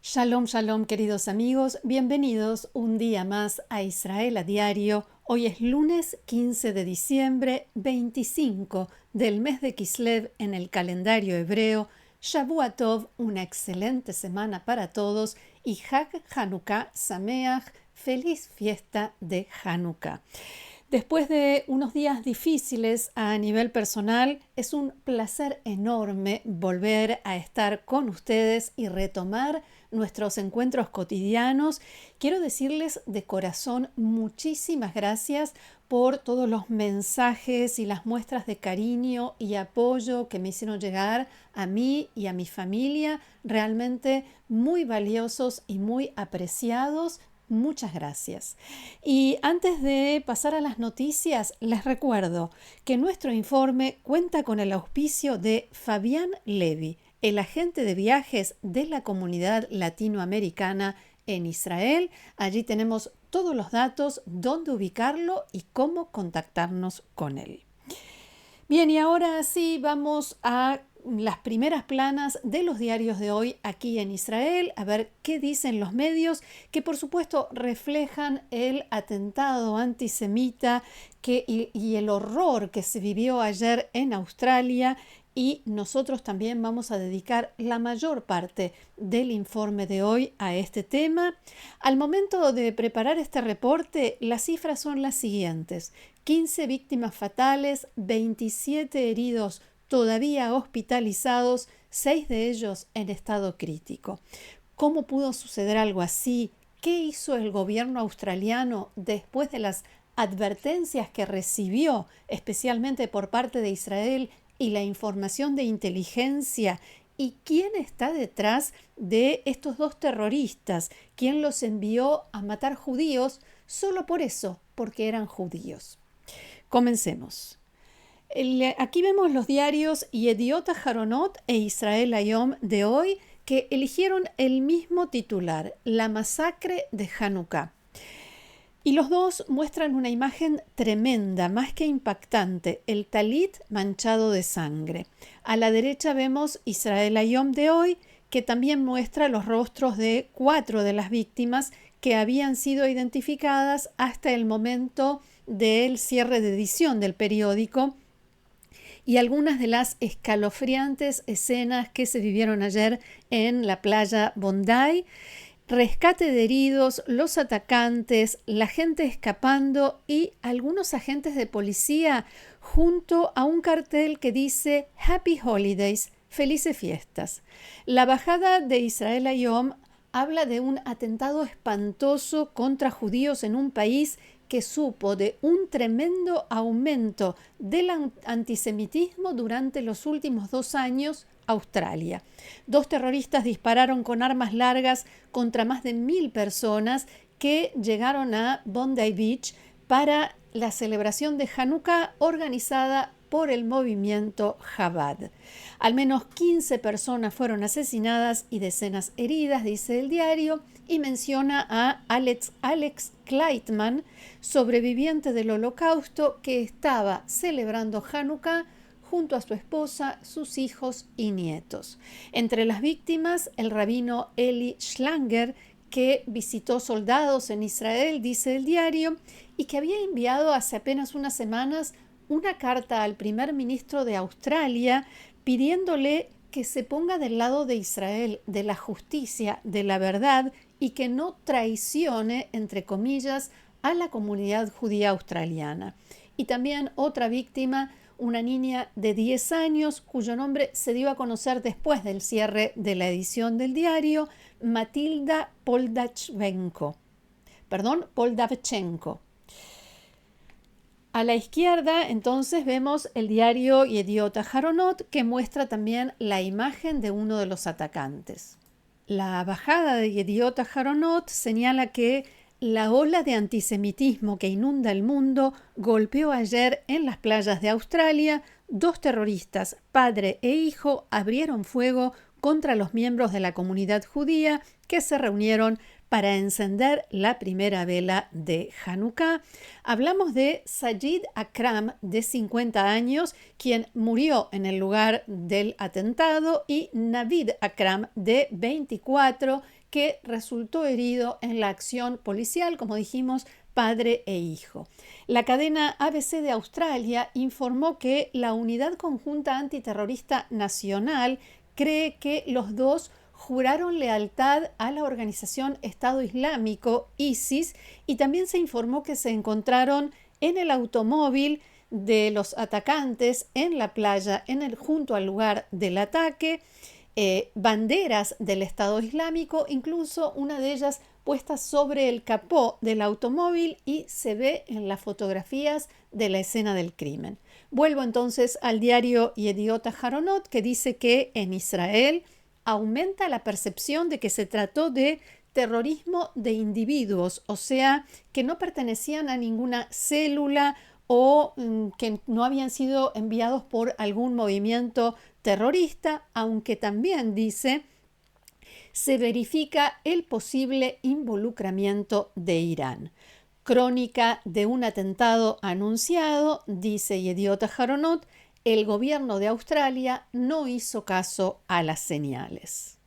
Shalom, shalom, queridos amigos. Bienvenidos un día más a Israel a Diario. Hoy es lunes 15 de diciembre, 25 del mes de Kislev en el calendario hebreo. Shavua Tov, una excelente semana para todos y Hag Hanukkah Sameach, feliz fiesta de Hanukkah. Después de unos días difíciles a nivel personal, es un placer enorme volver a estar con ustedes y retomar nuestros encuentros cotidianos. Quiero decirles de corazón muchísimas gracias por todos los mensajes y las muestras de cariño y apoyo que me hicieron llegar a mí y a mi familia, realmente muy valiosos y muy apreciados. Muchas gracias. Y antes de pasar a las noticias, les recuerdo que nuestro informe cuenta con el auspicio de Fabián Levi, el agente de viajes de la comunidad latinoamericana en Israel. Allí tenemos todos los datos, dónde ubicarlo y cómo contactarnos con él. Bien, y ahora sí vamos a las primeras planas de los diarios de hoy aquí en Israel, a ver qué dicen los medios, que por supuesto reflejan el atentado antisemita y el horror que se vivió ayer en Australia. Y nosotros también vamos a dedicar la mayor parte del informe de hoy a este tema. Al momento de preparar este reporte, las cifras son las siguientes: 15 víctimas fatales, 27 heridos todavía hospitalizados, 6 de ellos en estado crítico. ¿Cómo pudo suceder algo así? ¿Qué hizo el gobierno australiano después de las advertencias que recibió, especialmente por parte de Israel, y la información de inteligencia? ¿Y quién está detrás de estos dos terroristas? ¿Quién los envió a matar judíos solo por eso, porque eran judíos? Comencemos. Aquí vemos los diarios Yediot Aharonot e Israel Hayom de hoy, que eligieron el mismo titular, la masacre de Hanukkah. Y los dos muestran una imagen tremenda, más que impactante, el talit manchado de sangre. A la derecha vemos Israel Hayom de hoy, que también muestra los rostros de 4 de las víctimas que habían sido identificadas hasta el momento del cierre de edición del periódico, y algunas de las escalofriantes escenas que se vivieron ayer en la playa Bondi. Rescate de heridos, los atacantes, la gente escapando y algunos agentes de policía junto a un cartel que dice Happy Holidays, felices fiestas. La embajada de Israel Hayom habla de un atentado espantoso contra judíos en un país que supo de un tremendo aumento del antisemitismo durante los últimos 2 años, Australia. 2 terroristas dispararon con armas largas contra más de 1.000 personas que llegaron a Bondi Beach para la celebración de Hanukkah organizada por el movimiento Chabad. Al menos 15 personas fueron asesinadas y decenas heridas, dice el diario, y menciona a Alex Kleitman, sobreviviente del Holocausto, que estaba celebrando Hanukkah junto a su esposa, sus hijos y nietos. Entre las víctimas, el rabino Eli Schlanger, que visitó soldados en Israel, dice el diario, y que había enviado hace apenas unas semanas una carta al primer ministro de Australia pidiéndole que se ponga del lado de Israel, de la justicia, de la verdad, y que no traicione, entre comillas, a la comunidad judía australiana. Y también otra víctima, una niña de 10 años, cuyo nombre se dio a conocer después del cierre de la edición del diario, Matilda Poldavchenko. A la izquierda, entonces, vemos el diario Yediot Aharonot, que muestra también la imagen de uno de los atacantes. La embajada de Yediot Aharonot señala que la ola de antisemitismo que inunda el mundo golpeó ayer en las playas de Australia. 2 terroristas, padre e hijo, abrieron fuego contra los miembros de la comunidad judía que se reunieron para encender la primera vela de Hanukkah. Hablamos de Sajid Akram, de 50 años, quien murió en el lugar del atentado, y Navid Akram, de 24, que resultó herido en la acción policial, como dijimos, padre e hijo. La cadena ABC de Australia informó que la Unidad Conjunta Antiterrorista Nacional cree que los dos juraron lealtad a la organización Estado Islámico, ISIS, y también se informó que se encontraron en el automóvil de los atacantes en la playa, junto al lugar del ataque, banderas del Estado Islámico, incluso una de ellas puesta sobre el capó del automóvil, y se ve en las fotografías de la escena del crimen. Vuelvo entonces al diario Yediot Aharonot, que dice que en Israel aumenta la percepción de que se trató de terrorismo de individuos, o sea, que no pertenecían a ninguna célula o que no habían sido enviados por algún movimiento terrorista, aunque también dice se verifica el posible involucramiento de Irán. Crónica de un atentado anunciado, dice Yediot Aharonot, el gobierno de Australia no hizo caso a las señales.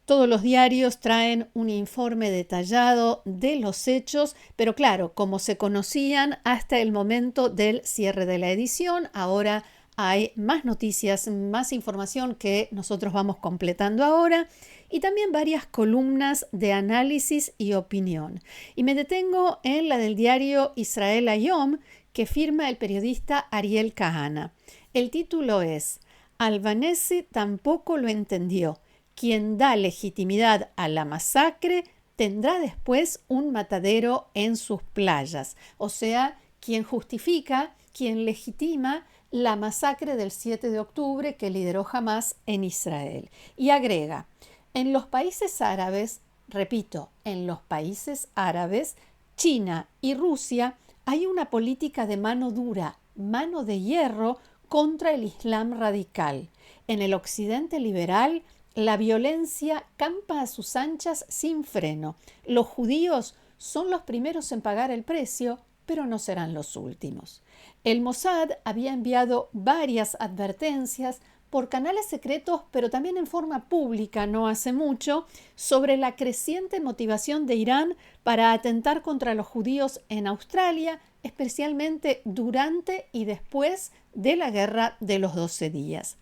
Todos los diarios traen un informe detallado de los hechos, pero claro, como se conocían hasta el momento del cierre de la edición, ahora hay más noticias, más información que nosotros vamos completando ahora, y también varias columnas de análisis y opinión. Y me detengo en la del diario Israel Hayom, que firma el periodista Ariel Kahana. El título es «Albanese tampoco lo entendió. Quien da legitimidad a la masacre tendrá después un matadero en sus playas». O sea, quien justifica, quien legitima la masacre del 7 de octubre que lideró Hamás en Israel. Y agrega, en los países árabes, repito, en los países árabes, China y Rusia, hay una política de mano dura, mano de hierro contra el Islam radical. En el occidente liberal, la violencia campa a sus anchas sin freno. Los judíos son los primeros en pagar el precio, pero no serán los últimos. El Mossad había enviado varias advertencias por canales secretos, pero también en forma pública no hace mucho, sobre la creciente motivación de Irán para atentar contra los judíos en Australia, especialmente durante y después de la Guerra de los 12 días.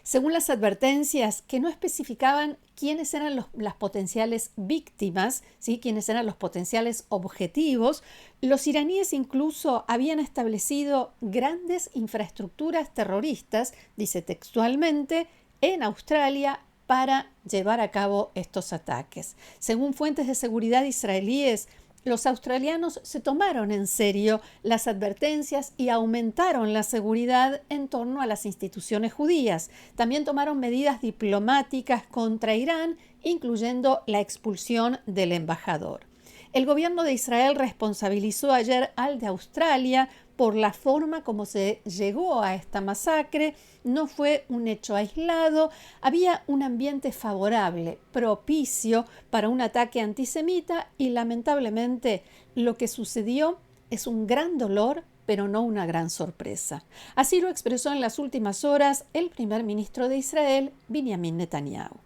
Según las advertencias, que no especificaban quiénes eran las potenciales víctimas, ¿sí? Quiénes eran los potenciales objetivos, los iraníes incluso habían establecido grandes infraestructuras terroristas, dice textualmente, en Australia para llevar a cabo estos ataques. Según fuentes de seguridad israelíes, los australianos se tomaron en serio las advertencias y aumentaron la seguridad en torno a las instituciones judías. También tomaron medidas diplomáticas contra Irán, incluyendo la expulsión del embajador. El gobierno de Israel responsabilizó ayer al de Australia por la forma como se llegó a esta masacre. No fue un hecho aislado, había un ambiente favorable, propicio para un ataque antisemita, y lamentablemente lo que sucedió es un gran dolor, pero no una gran sorpresa. Así lo expresó en las últimas horas el primer ministro de Israel, Benjamin Netanyahu.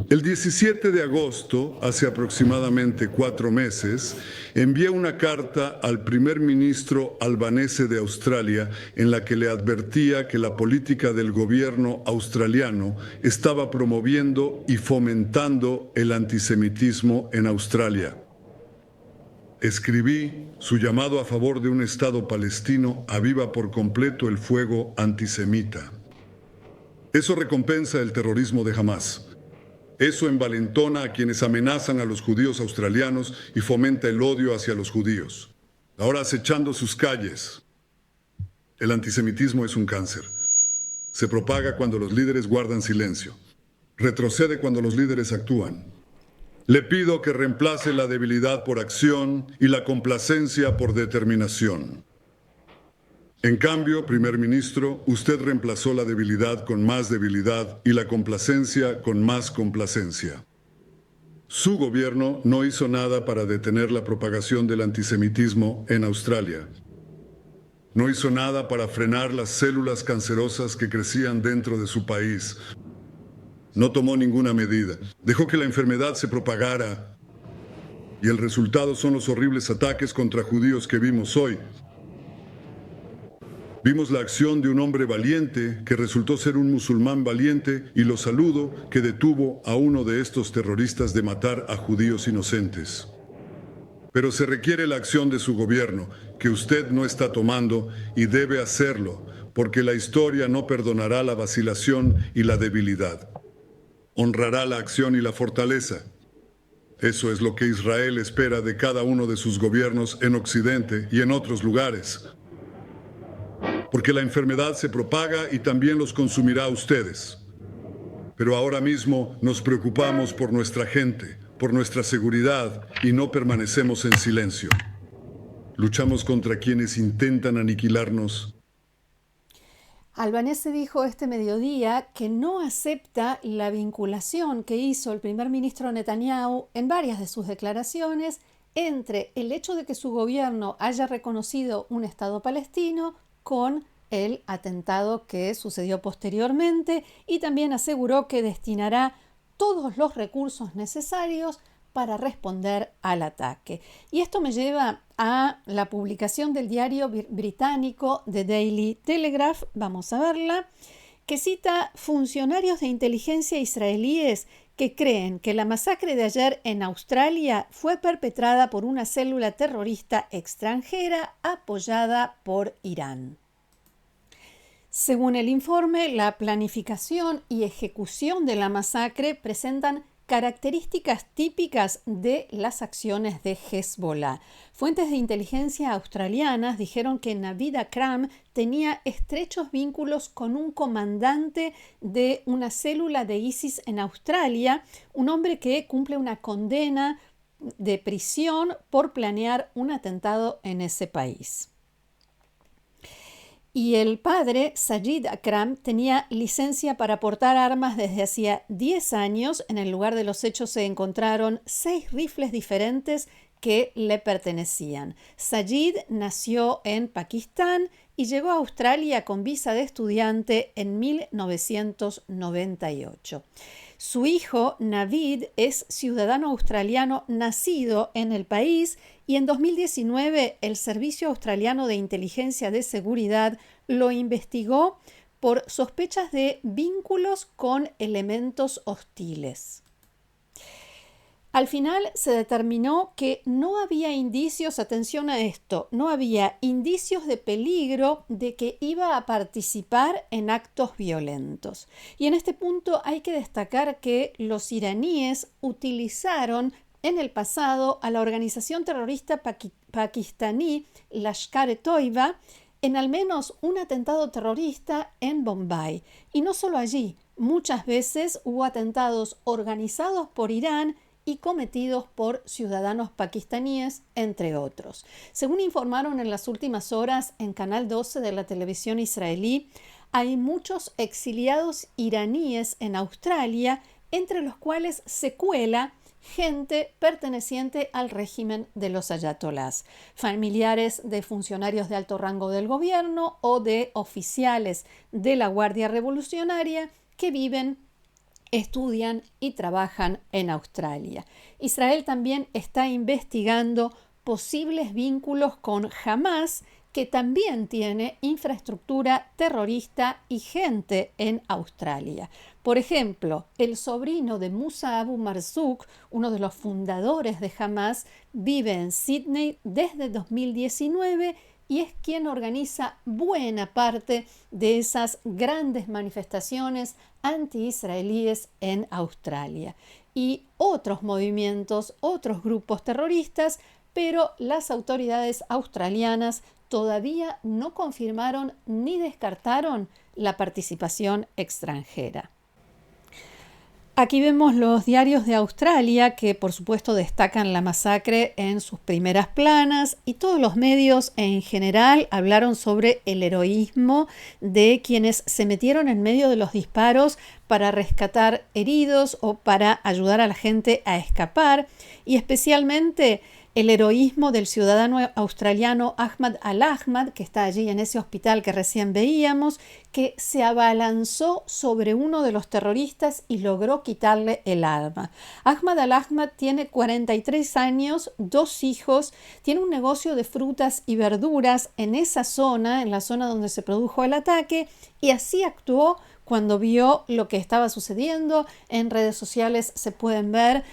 El 17 de agosto, hace aproximadamente 4 meses, envié una carta al primer ministro albanese de Australia en la que le advertía que la política del gobierno australiano estaba promoviendo y fomentando el antisemitismo en Australia. Escribí, su llamado a favor de un Estado palestino aviva por completo el fuego antisemita. Eso recompensa el terrorismo de Hamás. Eso envalentona a quienes amenazan a los judíos australianos y fomenta el odio hacia los judíos. Ahora acechando sus calles. El antisemitismo es un cáncer. Se propaga cuando los líderes guardan silencio. Retrocede cuando los líderes actúan. Le pido que reemplace la debilidad por acción y la complacencia por determinación. En cambio, primer ministro, usted reemplazó la debilidad con más debilidad y la complacencia con más complacencia. Su gobierno no hizo nada para detener la propagación del antisemitismo en Australia. No hizo nada para frenar las células cancerosas que crecían dentro de su país. No tomó ninguna medida. Dejó que la enfermedad se propagara. Y el resultado son los horribles ataques contra judíos que vimos hoy. Vimos la acción de un hombre valiente que resultó ser un musulmán valiente y lo saludo que detuvo a uno de estos terroristas de matar a judíos inocentes. Pero se requiere la acción de su gobierno, que usted no está tomando y debe hacerlo, porque la historia no perdonará la vacilación y la debilidad. Honrará la acción y la fortaleza. Eso es lo que Israel espera de cada uno de sus gobiernos en Occidente y en otros lugares. Porque la enfermedad se propaga y también los consumirá a ustedes. Pero ahora mismo nos preocupamos por nuestra gente, por nuestra seguridad y no permanecemos en silencio. Luchamos contra quienes intentan aniquilarnos. Albanese dijo este mediodía que no acepta la vinculación que hizo el primer ministro Netanyahu en varias de sus declaraciones entre el hecho de que su gobierno haya reconocido un Estado palestino con el atentado que sucedió posteriormente, y también aseguró que destinará todos los recursos necesarios para responder al ataque. Y esto me lleva a la publicación del diario británico The Daily Telegraph, vamos a verla, que cita funcionarios de inteligencia israelíes que creen que la masacre de ayer en Australia fue perpetrada por una célula terrorista extranjera apoyada por Irán. Según el informe, la planificación y ejecución de la masacre presentan características típicas de las acciones de Hezbollah. Fuentes de inteligencia australianas dijeron que Navid Akram tenía estrechos vínculos con un comandante de una célula de ISIS en Australia, un hombre que cumple una condena de prisión por planear un atentado en ese país. Y el padre, Sajid Akram, tenía licencia para portar armas desde hacía 10 años. En el lugar de los hechos se encontraron 6 rifles diferentes que le pertenecían. Sajid nació en Pakistán y llegó a Australia con visa de estudiante en 1998. Su hijo, Navid, es ciudadano australiano nacido en el país, y en 2019 el Servicio Australiano de Inteligencia de Seguridad lo investigó por sospechas de vínculos con elementos hostiles. Al final se determinó que no había indicios, atención a esto, no había indicios de peligro de que iba a participar en actos violentos. Y en este punto hay que destacar que los iraníes utilizaron en el pasado a la organización terrorista pakistaní Lashkar-e-Toiba en al menos un atentado terrorista en Bombay. Y no solo allí, muchas veces hubo atentados organizados por Irán y cometidos por ciudadanos pakistaníes, entre otros. Según informaron en las últimas horas en Canal 12 de la televisión israelí, hay muchos exiliados iraníes en Australia, entre los cuales se cuela gente perteneciente al régimen de los ayatolás, familiares de funcionarios de alto rango del gobierno o de oficiales de la Guardia Revolucionaria que viven, estudian y trabajan en Australia. Israel también está investigando posibles vínculos con Hamas, que también tiene infraestructura terrorista y gente en Australia. Por ejemplo, el sobrino de Musa Abu Marzouk, uno de los fundadores de Hamas, vive en Sydney desde 2019 y es quien organiza buena parte de esas grandes manifestaciones anti-israelíes en Australia. Y otros movimientos, otros grupos terroristas, pero las autoridades australianas todavía no confirmaron ni descartaron la participación extranjera. Aquí vemos los diarios de Australia que por supuesto destacan la masacre en sus primeras planas y todos los medios en general hablaron sobre el heroísmo de quienes se metieron en medio de los disparos para rescatar heridos o para ayudar a la gente a escapar y especialmente el heroísmo del ciudadano australiano Ahmad Al-Ahmad, que está allí en ese hospital que recién veíamos, que se abalanzó sobre uno de los terroristas y logró quitarle el arma. Ahmad Al-Ahmad tiene 43 años, 2 hijos, tiene un negocio de frutas y verduras en esa zona, en la zona donde se produjo el ataque, y así actuó cuando vio lo que estaba sucediendo. En redes sociales se pueden ver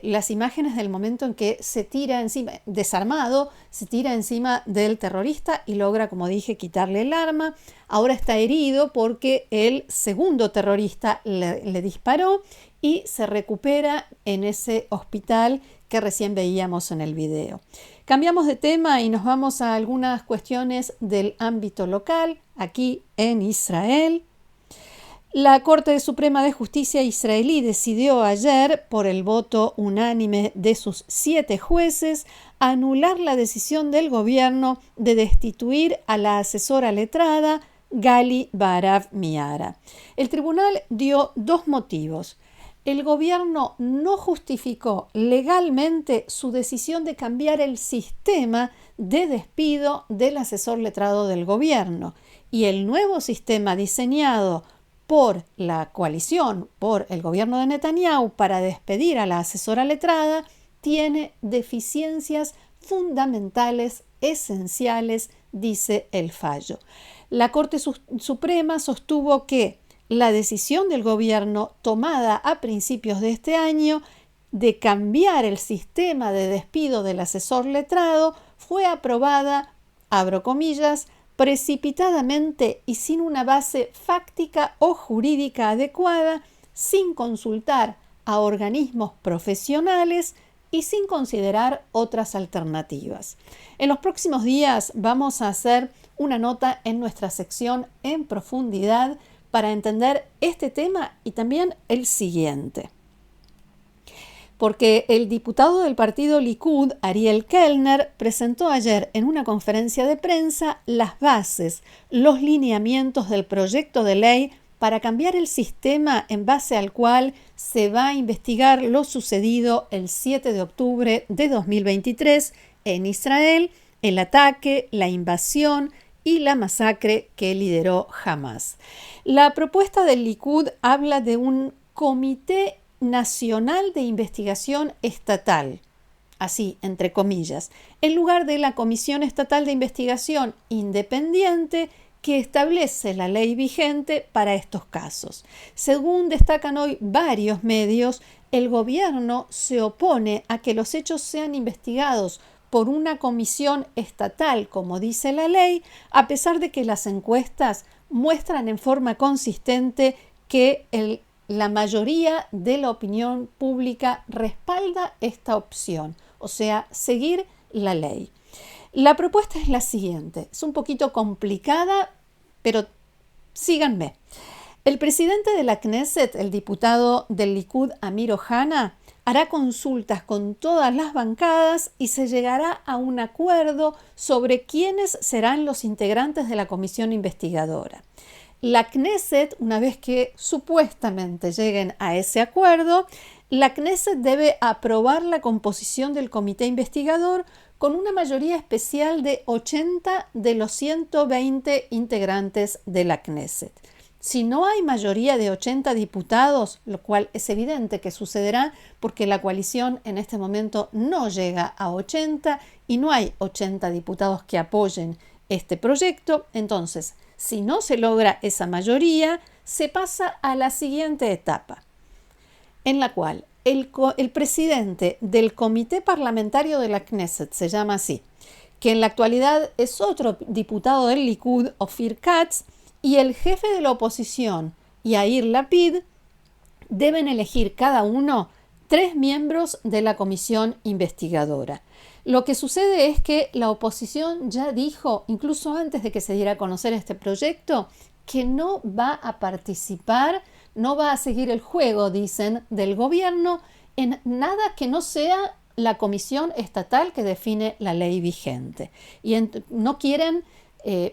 las imágenes del momento en que se tira encima, desarmado, se tira encima del terrorista y logra, como dije, quitarle el arma. Ahora está herido porque el segundo terrorista le disparó y se recupera en ese hospital que recién veíamos en el video. Cambiamos de tema y nos vamos a algunas cuestiones del ámbito local, aquí en Israel. La Corte Suprema de Justicia israelí decidió ayer, por el voto unánime de sus 7 jueces, anular la decisión del gobierno de destituir a la asesora letrada Gali Baharav Miara. El tribunal dio 2 motivos. El gobierno no justificó legalmente su decisión de cambiar el sistema de despido del asesor letrado del gobierno y el nuevo sistema diseñado por la coalición, por el gobierno de Netanyahu para despedir a la asesora letrada, tiene deficiencias fundamentales, esenciales, dice el fallo. La Corte Suprema sostuvo que la decisión del gobierno tomada a principios de este año de cambiar el sistema de despido del asesor letrado fue aprobada, abro comillas, precipitadamente y sin una base fáctica o jurídica adecuada, sin consultar a organismos profesionales y sin considerar otras alternativas. En los próximos días vamos a hacer una nota en nuestra sección en profundidad para entender este tema y también el siguiente. Porque el diputado del partido Likud, Ariel Kellner, presentó ayer en una conferencia de prensa las bases, los lineamientos del proyecto de ley para cambiar el sistema en base al cual se va a investigar lo sucedido el 7 de octubre de 2023 en Israel, el ataque, la invasión y la masacre que lideró Hamas. La propuesta del Likud habla de un comité nacional de investigación estatal, así entre comillas, en lugar de la Comisión Estatal de Investigación Independiente que establece la ley vigente para estos casos. Según destacan hoy varios medios, el gobierno se opone a que los hechos sean investigados por una comisión estatal, como dice la ley, a pesar de que las encuestas muestran en forma consistente que la mayoría de la opinión pública respalda esta opción, o sea, seguir la ley. La propuesta es la siguiente, es un poquito complicada, pero síganme. El presidente de la Knesset, el diputado del Likud Amir Ohana, hará consultas con todas las bancadas y se llegará a un acuerdo sobre quiénes serán los integrantes de la comisión investigadora. La Knesset, una vez que supuestamente lleguen a ese acuerdo, la Knesset debe aprobar la composición del comité investigador con una mayoría especial de 80 de los 120 integrantes de la Knesset. Si no hay mayoría de 80 diputados, lo cual es evidente que sucederá porque la coalición en este momento no llega a 80 y no hay 80 diputados que apoyen este proyecto, entonces, si no se logra esa mayoría, se pasa a la siguiente etapa, en la cual el presidente del Comité Parlamentario de la Knesset, se llama así, que en la actualidad es otro diputado del Likud, Ofir Katz, y el jefe de la oposición, Yair Lapid, deben elegir cada uno 3 miembros de la comisión investigadora. Lo que sucede es que la oposición ya dijo, incluso antes de que se diera a conocer este proyecto, que no va a participar no va a seguir el juego, dicen, del gobierno en nada que no sea la comisión estatal que define la ley vigente. Y no quieren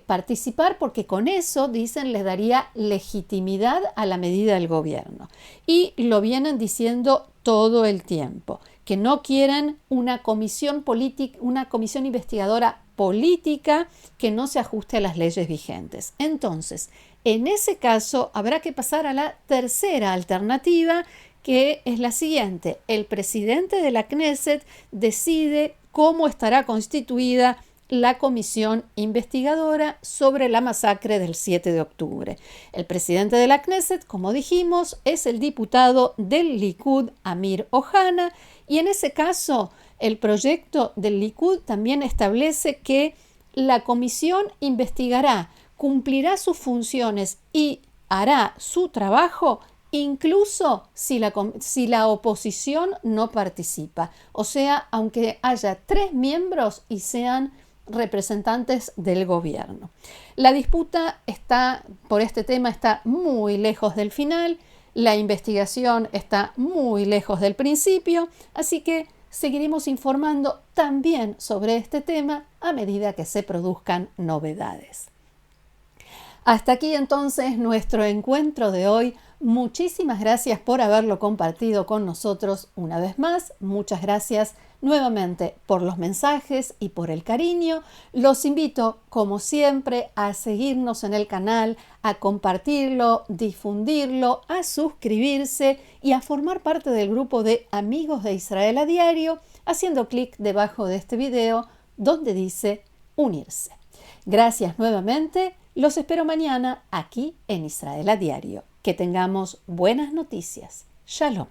participar porque con eso, dicen, les daría legitimidad a la medida del gobierno. Y lo vienen diciendo todo el tiempo, que no quieren una comisión política, una comisión investigadora política que no se ajuste a las leyes vigentes. Entonces, en ese caso, habrá que pasar a la tercera alternativa, que es la siguiente. El presidente de la Knesset decide cómo estará constituida la comisión investigadora sobre la masacre del 7 de octubre. El presidente de la Knesset, como dijimos, es el diputado del Likud, Amir Ohana, y en ese caso el proyecto del Likud también establece que la comisión investigará, cumplirá sus funciones y hará su trabajo incluso si la oposición no participa. O sea, aunque haya 3 miembros y sean representantes del gobierno. La disputa por este tema está muy lejos del final, la investigación está muy lejos del principio, así que seguiremos informando también sobre este tema a medida que se produzcan novedades. Hasta aquí entonces nuestro encuentro de hoy. Muchísimas gracias por haberlo compartido con nosotros una vez más. Muchas gracias nuevamente por los mensajes y por el cariño. Los invito, como siempre, a seguirnos en el canal, a compartirlo, difundirlo, a suscribirse y a formar parte del grupo de Amigos de Israel a Diario, haciendo clic debajo de este video donde dice unirse. Gracias nuevamente. Los espero mañana aquí en Israel a Diario. Que tengamos buenas noticias. Shalom.